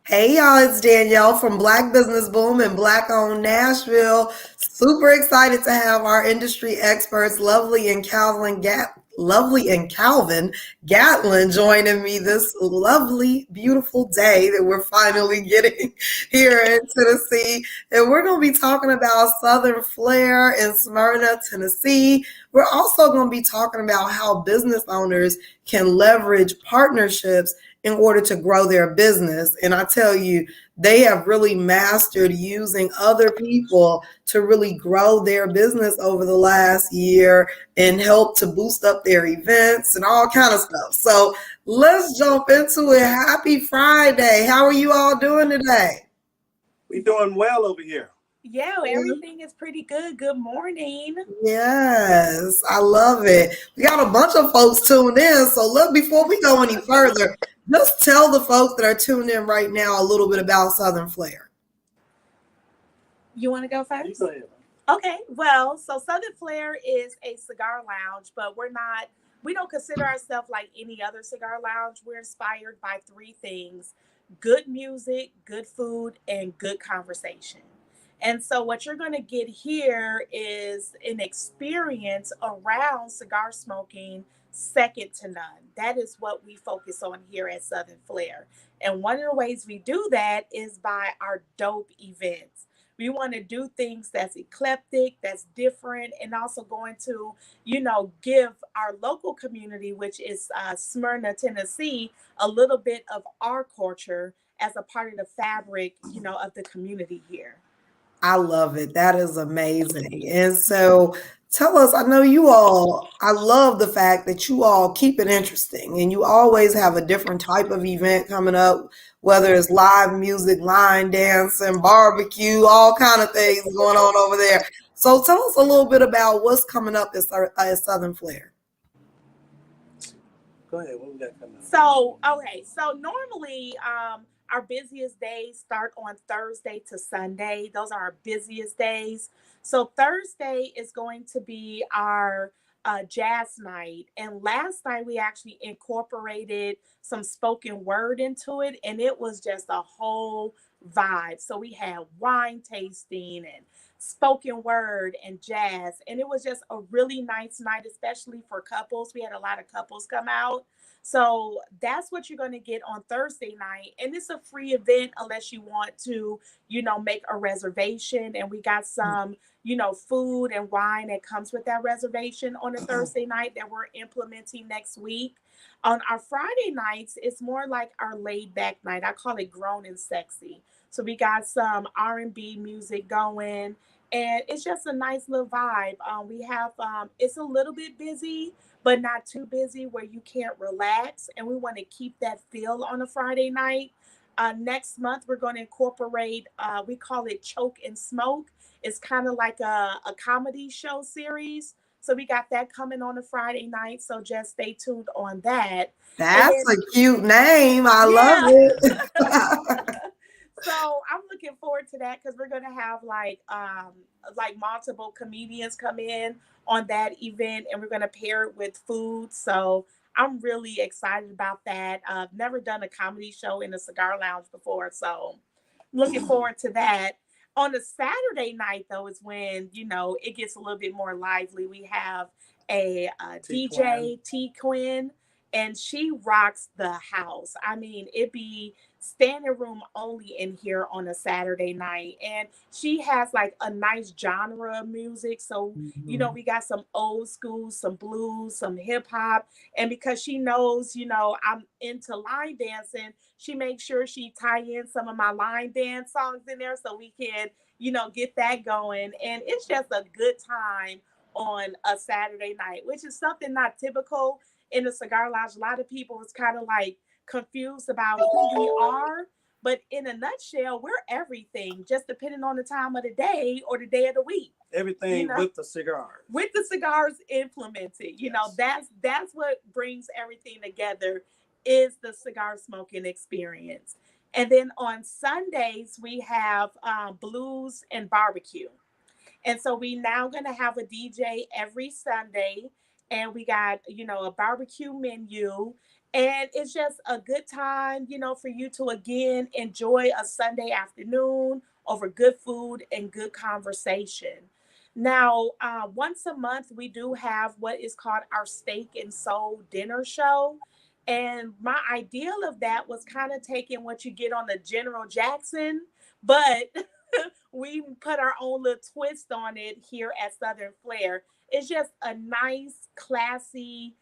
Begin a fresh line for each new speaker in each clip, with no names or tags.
Hey y'all, it's Danielle from Black Business Boom and Black Owned Nashville. Super excited to have our industry experts, Lovely and Calvin Gatlin, joining me this lovely, beautiful day that we're finally getting here in Tennessee. And we're going to be talking about Southern Flare in Smyrna, Tennessee. We're also going to be talking about how business owners can leverage partnerships in order to grow their business. And I tell you, they have really mastered using other people to really grow their business over the last year and help to boost up their events and all kind of stuff. So let's jump into it. Happy Friday. How are you all doing today?
We doing well over here.
Yeah, everything is pretty good. Good morning.
Yes, I love it. We got a bunch of folks tuned in. So look, before we go any further, just tell the folks that are tuned in right now a little bit about Southern Flare.
You want to go
You
first?
go ahead.
Okay, well, so Southern Flare is a cigar lounge, but we don't consider ourselves like any other cigar lounge. We're inspired by three things: good music, good food, and good conversation. And so, what you're going to get here is an experience around cigar smoking second to none. That is what we focus on here at Southern Flare. And one of the ways we do that is by our dope events. We want to do things that's eclectic, that's different, and also going to, give our local community, which is Smyrna, Tennessee, a little bit of our culture as a part of the fabric, of the community here.
I love it. That is amazing. And so tell us, I know you all, I love the fact that you all keep it interesting and you always have a different type of event coming up, whether it's live music, line dancing, barbecue, all kind of things going on over there. So tell us a little bit about what's coming up at Southern Flair.
Go ahead. What we got coming up?
So normally, our busiest days start on Thursday to Sunday. Those are our busiest days. So Thursday is going to be our jazz night. And last night we actually incorporated some spoken word into it, and it was just a whole vibe. So we had wine tasting and spoken word and jazz, and it was just a really nice night, especially for couples. We had a lot of couples come out. So that's what you're going to get on Thursday night. And it's a free event unless you want to, make a reservation. And we got some, food and wine that comes with that reservation on a Thursday night that we're implementing next week. On our Friday nights, it's more like our laid back night. I call it grown and sexy. So we got some R&B music going, and it's just a nice little vibe. We have it's a little bit busy, but not too busy where you can't relax. And we want to keep that feel on a Friday night. Next month, we're going to incorporate, we call it Choke and Smoke. It's kind of like a comedy show series. So we got that coming on a Friday night. So just stay tuned on that. And
That's
then,
a cute name. I love
yeah.
it.
So I'm looking forward to that because we're gonna have like multiple comedians come in on that event, and we're gonna pair it with food. So I'm really excited about that. I've never done a comedy show in a cigar lounge before, so looking forward to that. On the Saturday night, though, is when it gets a little bit more lively. We have a DJ T Quinn, and she rocks the house. I mean, it be standing room only in here on a Saturday night. And she has like a nice genre of music. So,
Mhm.
we got some old school, some blues, some hip hop. And because she knows, I'm into line dancing, she makes sure she tie in some of my line dance songs in there so we can, get that going. And it's just a good time on a Saturday night, which is something not typical in the cigar lounge. A lot of people was kind of like confused about who we are. But in a nutshell, we're everything, just depending on the time of the day or the day of the week. You
Everything
know,
with the cigars.
with the cigars implemented,
Yes.
that's what brings everything together is the cigar smoking experience. And then on Sundays we have blues and barbecue. And so we now gonna have a DJ every Sunday, and we got a barbecue menu, And it's just a good time, for you to again enjoy a Sunday afternoon over good food and good conversation. Now, once a month, we do have what is called our Steak and Soul dinner show. And my ideal of that was kind of taking what you get on the General Jackson, but we put our own little twist on it here at Southern Flair. It's just a nice, classy,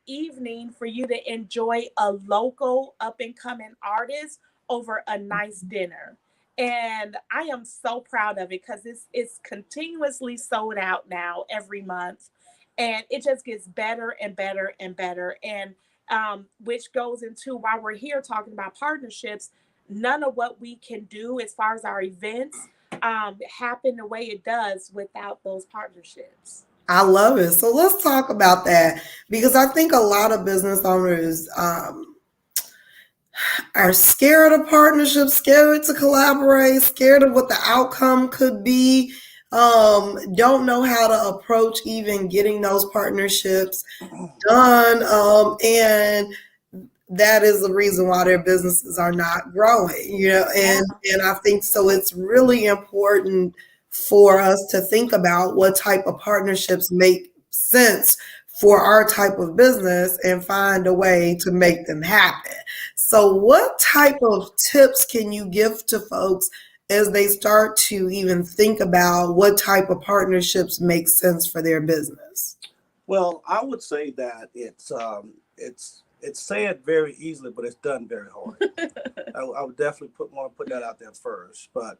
evening for you to enjoy a local up and coming artist over a nice dinner. And I am so proud of it because it's continuously sold out now every month. And it just gets better and better and better. And which goes into why we're here talking about partnerships. None of what we can do as far as our events happen the way it does without those partnerships.
I love it. So let's talk about that because I think a lot of business owners are scared of partnerships, scared to collaborate, scared of what the outcome could be, don't know how to approach even getting those partnerships done. And that is the reason why their businesses are not growing, and I think so it's really important for us to think about what type of partnerships make sense for our type of business and find a way to make them happen. So what type of tips can you give to folks as they start to even think about what type of partnerships make sense for their business?
Well, I would say that it's said very easily, but it's done very hard. I would definitely want to put that out there first, but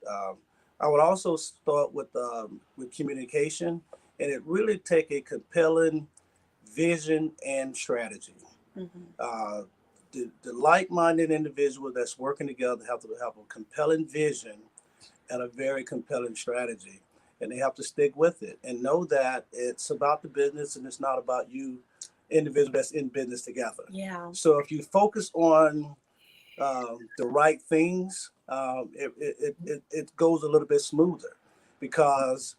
I would also start with communication, and it really take a compelling vision and strategy. Uh, the like-minded individual that's working together have to have a compelling vision and a very compelling strategy, and they have to stick with it and know that it's about the business and it's not about you individual that's in business together.
Yeah.
So if you focus on the right things, it goes a little bit smoother because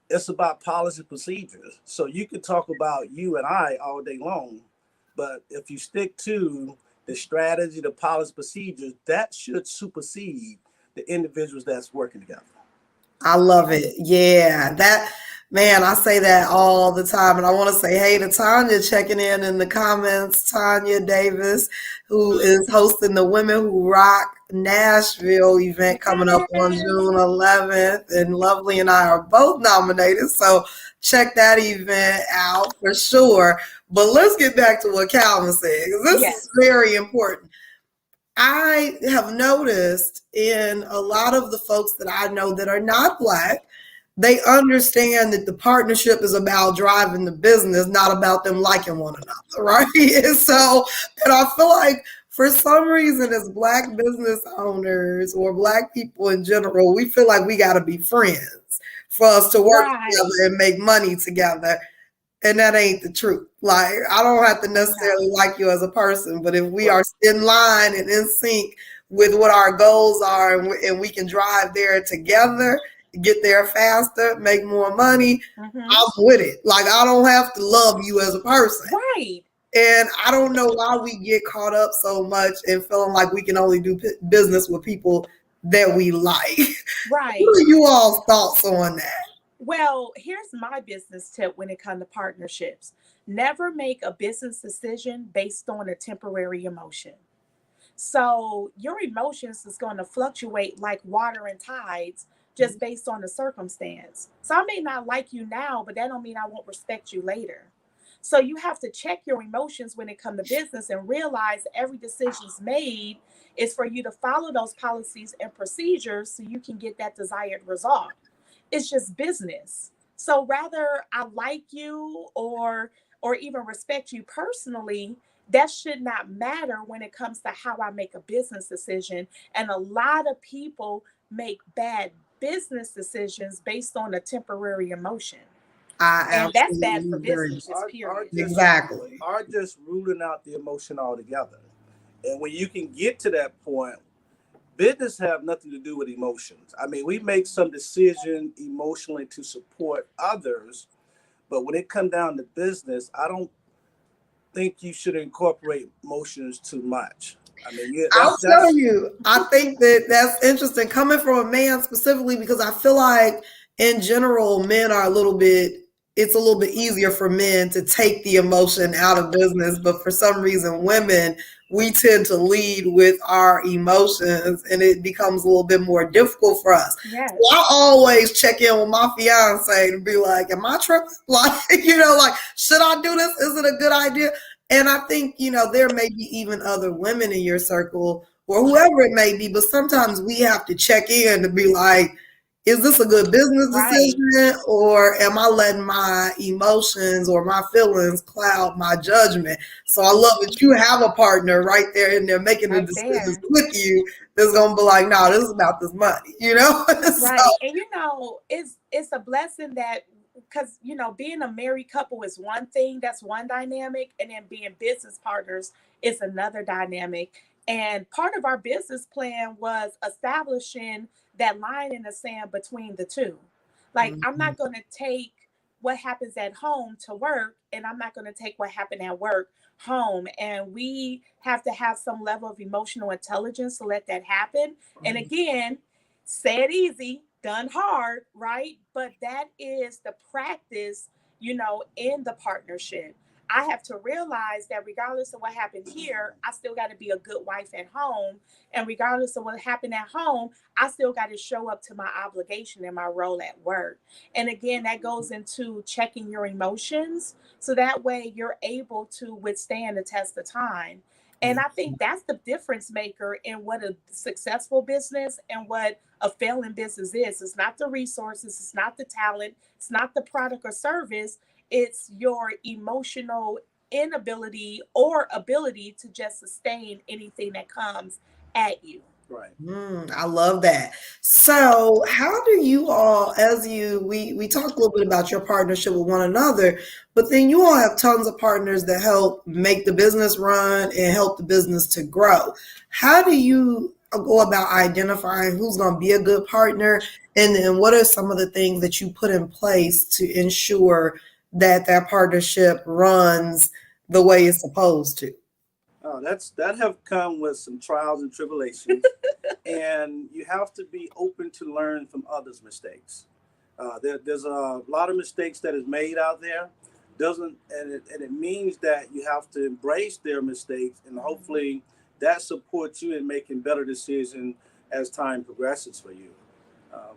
it's about policy procedures. So you can talk about you and I all day long, but if you stick to the strategy, the policy procedures, that should supersede the individuals that's working together.
I love it. Yeah, that man, I say that all the time. And I want to say hey to Tanya checking in the comments. Tanya Davis, who is hosting the Women Who Rock Nashville event coming up on June 11th. And Lovely and I are both nominated. So check that event out for sure. But let's get back to what Calvin said, because this is very important. I have noticed in a lot of the folks that I know that are not Black, they understand that the partnership is about driving the business, not about them liking one another, right? And I feel like for some reason, as Black business owners or Black people in general, we feel like we got to be friends for us to work together and make money together. And that ain't the truth. Like, I don't have to necessarily like you as a person, but if we are in line and in sync with what our goals are and we can drive there together, get there faster, make more money, I'm with it. Like, I don't have to love you as a person.
Right.
And I don't know why we get caught up so much in feeling like we can only do business with people that we like.
Right.
What are you all's thoughts on that?
Well, here's my business tip when it comes to partnerships. Never make a business decision based on a temporary emotion. So your emotions is going to fluctuate like water and tides just based on the circumstance. So I may not like you now, but that don't mean I won't respect you later. So you have to check your emotions when it comes to business and realize every decision's made is for you to follow those policies and procedures so you can get that desired result. It's just business. So rather I like you or even respect you personally, that should not matter when it comes to how I make a business decision. And a lot of people make bad business decisions based on a temporary emotion. And that's bad for business, period.
Exactly.
Are just ruling out the emotion altogether. And when you can get to that point, business have nothing to do with emotions. I mean, we make some decision emotionally to support others, but when it comes down to business, think you should incorporate emotions too much. I mean, yeah,
I'll tell
that's
you, I think that that's interesting coming from a man specifically because I feel like in general, men are a little bit, it's a little bit easier for men to take the emotion out of business. But for some reason, women, we tend to lead with our emotions and it becomes a little bit more difficult for us.
Yes.
So I always check in with my fiance to be like, am I tripping? Like, like, should I do this? Is it a good idea? And I think, there may be even other women in your circle or whoever it may be, but sometimes we have to check in to be like, is this a good business decision or am I letting my emotions or my feelings cloud my judgment? So I love that you have a partner right there and they're making the decisions with you that's going to be like, no, this is about this money,
Right. And it's a blessing that because being a married couple is one thing, that's one dynamic, and then being business partners is another dynamic. And part of our business plan was establishing that line in the sand between the two. Like, I'm not going to take what happens at home to work, and I'm not going to take what happened at work home. And we have to have some level of emotional intelligence to let that happen. And again, said easy, done hard, right? But that is the practice, in the partnership. I have to realize that regardless of what happened here, I still got to be a good wife at home. And regardless of what happened at home, I still got to show up to my obligation and my role at work. And again, that goes into checking your emotions. So that way you're able to withstand the test of time. And I think that's the difference maker in what a successful business and what a failing business is. It's not the resources, it's not the talent, it's not the product or service, it's your emotional inability or ability to just sustain anything that comes at you.
right.
I love that. So, how do you all, we talked a little bit about your partnership with one another, but then you all have tons of partners that help make the business run and help the business to grow. How do you go about identifying who's going to be a good partner? And then what are some of the things that you put in place to ensure that partnership runs the way it's supposed to?
Oh, that have come with some trials and tribulations, and you have to be open to learn from others' mistakes. There's a lot of mistakes that is made out there, doesn't, and it means that you have to embrace their mistakes, and hopefully that supports you in making better decisions as time progresses for you.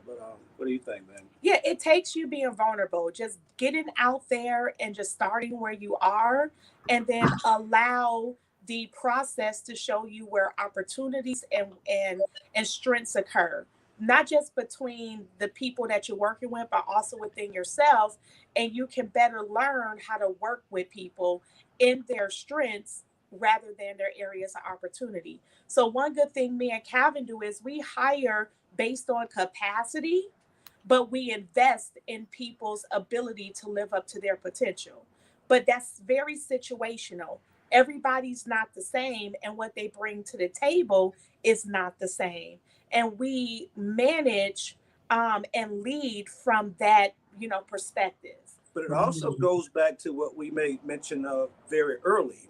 But what do you think, man?
Yeah, it takes you being vulnerable, just getting out there and just starting where you are, and then allow the process to show you where opportunities and strengths occur, not just between the people that you're working with, but also within yourself. And you can better learn how to work with people in their strengths rather than their areas of opportunity. So one good thing me and Calvin do is we hire based on capacity, but we invest in people's ability to live up to their potential. But that's very situational. Everybody's not the same, and what they bring to the table is not the same. And we manage and lead from that, perspective.
But it also goes back to what we made mention of very early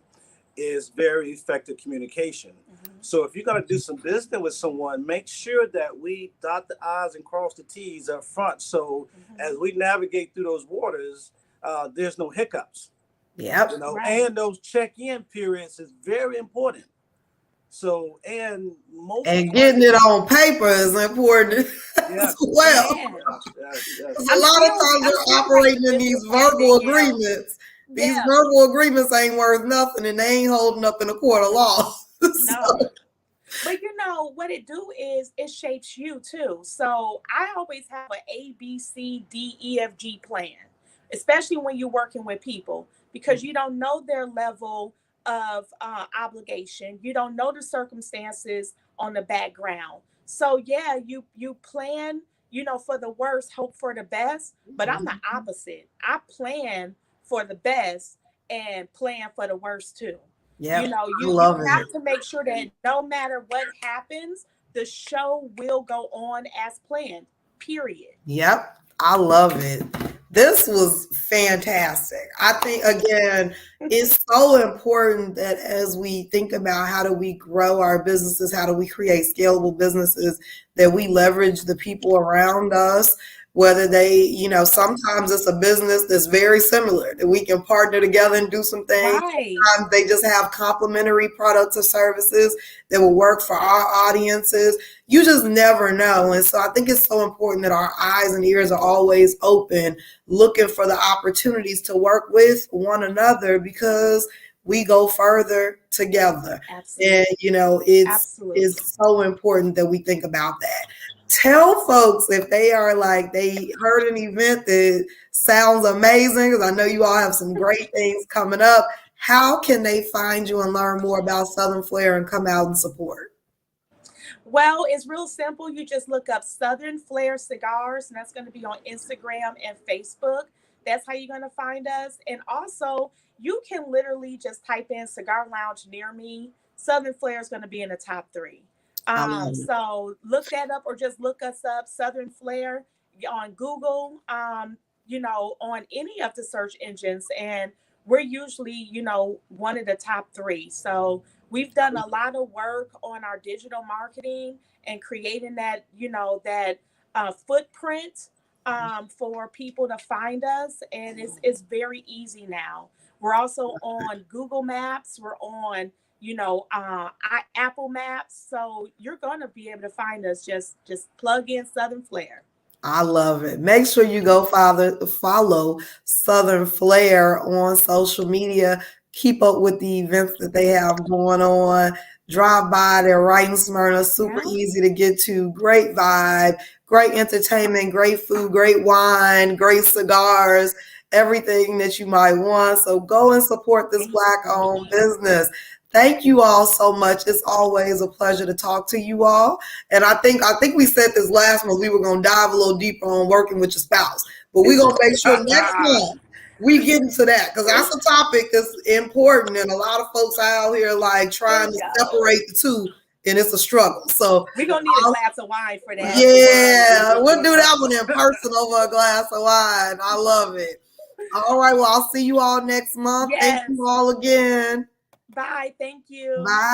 is very effective communication. So if you're going to do some business with someone, make sure that we dot the I's and cross the T's up front. So as we navigate through those waters, there's no hiccups.
Yep.
And those check-in periods is very important. So
and getting it on paper is important as well. Yes. A lot of times we're operating in these verbal agreements. These verbal agreements ain't worth nothing and they ain't holding up in a court of law.
No. But what it do is it shapes you too. So I always have an ABCDEFG plan, especially when you're working with people, because you don't know their level of obligation. You don't know the circumstances on the background. So yeah, you plan, for the worst, hope for the best. But I'm the opposite. I plan for the best and plan for the worst too.
Yeah,
you have to make sure that no matter what happens, the show will go on as planned. Period.
Yep, I love it. This was fantastic. I think, again, it's so important that as we think about how do we grow our businesses, how do we create scalable businesses, that we leverage the people around us, whether they, sometimes it's a business that's very similar, that we can partner together and do some things.
Right.
Sometimes they just have complementary products or services that will work for our audiences. You just never know. And so I think it's so important that our eyes and ears are always open, looking for the opportunities to work with one another, because we go further together.
Absolutely.
And, it's so important that we think about that. Tell folks if they are like, they heard an event that sounds amazing, because I know you all have some great things coming up. How can they find you and learn more about Southern Flare and come out and support?
Well, it's real simple. You just look up Southern Flare Cigars, and that's going to be on Instagram and Facebook. That's how you're going to find us. And also, you can literally just type in Cigar Lounge near me. Southern Flare is going to be in the top 3. So look that up, or just look us up, Southern Flare, on Google, on any of the search engines. And we're usually, one of the top 3. So we've done a lot of work on our digital marketing and creating that, footprint for people to find us. And it's very easy now. We're also on Google Maps. We're on Apple Maps. So you're going to be able to find us. Just plug in Southern Flare.
I love it. Make sure you go follow Southern Flare on social media. Keep up with the events that they have going on. Drive by. They're right in Smyrna. Super easy to get to. Great vibe. Great entertainment. Great food. Great wine. Great cigars. Everything that you might want. So go and support this Black-owned business. Thank you all so much. It's always a pleasure to talk to you all. And I think we said this last month, we were going to dive a little deeper on working with your spouse. But we're going to make sure next month we get into that, because that's a topic that's important. And a lot of folks out here like trying to separate the two, and it's a struggle. So
we're going to need a glass of wine for that.
Yeah, we'll do that one in person over a glass of wine. I love it. All right. Well, I'll see you all next month.
Yes.
Thank you all again.
Bye. Thank you.
Bye.